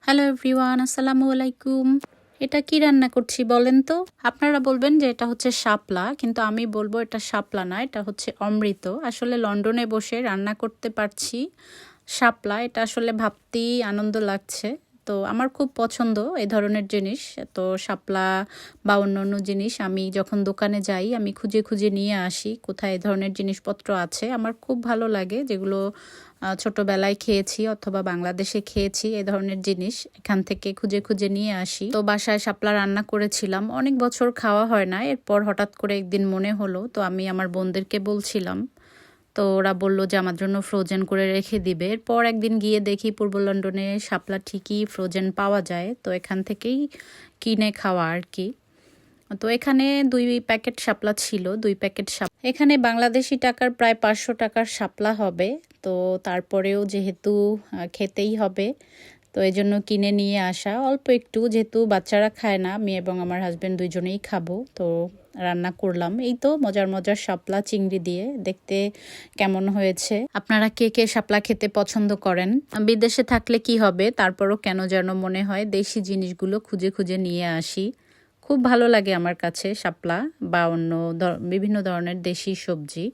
Hello everyone, আসসালামু আলাইকুম। এটা কি রান্না করছি বলেন তো? আপনারা বলবেন যে এটা হচ্ছে শাপলা, কিন্তু আমি বলবো এটা শাপলা না, এটা হচ্ছে অমৃত। আসলে লন্ডনে বসে রান্না করতে পারছি শাপলা, এটা আসলে ভাবতেই আনন্দ লাগছে। তো আমার খুব পছন্দ এই ধরনের জিনিস। তো শাপলা বা অন্য জিনিস আমি যখন দোকানে যাই আমি খুঁজে খুঁজে নিয়ে আসি কোথায় এই ধরনের জিনিসপত্র আছে। আমার খুব ভালো লাগে যেগুলো ছোটবেলায় খেয়েছি অথবা বাংলাদেশে খেয়েছি, এই ধরনের জিনিস এখান থেকে খুঁজে খুঁজে নিয়ে আসি। তো বাসায় শাপলা রান্না করেছিলাম, অনেক বছর খাওয়া হয় না, এরপর হঠাৎ করে একদিন মনে হলো, তো আমি আমার বোনদেরকে বলছিলাম। তো ওরা বলল যে আমার জন্য ফ্রোজেন করে রেখে দিবে। এরপর একদিন গিয়ে দেখি পূর্ব লন্ডনে শাপলা ঠিকই ফ্রোজেন পাওয়া যায়, তো এখান থেকেই কিনে খাওয়া আর কি। তো এখানে 2 প্যাকেট শাপলা ছিল, 2 প্যাকেট শাপলা এখানে বাংলাদেশি টাকার প্রায় 500 টাকার শাপলা হবে। তো তারপরেও যেহেতু খেতেই হবে, তো এই জন্য কিনে নিয়ে আসা অল্প একটু, যেহেতু বাচ্চারা খায় না, আমি এবং আমার হাজব্যান্ড দুইজনেই খাবো। তো রান্না করলাম, এই তো মজার মজার শাপলা চিংড়ি দিয়ে। দেখতে কেমন হয়েছে? আপনারা কে কে শাপলা খেতে পছন্দ করেন? বিদেশে থাকলে কি হবে, তারপরও কেন যেন মনে হয় দেশি জিনিসগুলো খুঁজে খুঁজে নিয়ে আসি। খুব ভালো লাগে আমার কাছে শাপলা বা অন্য বিভিন্ন ধরনের দেশি সবজি।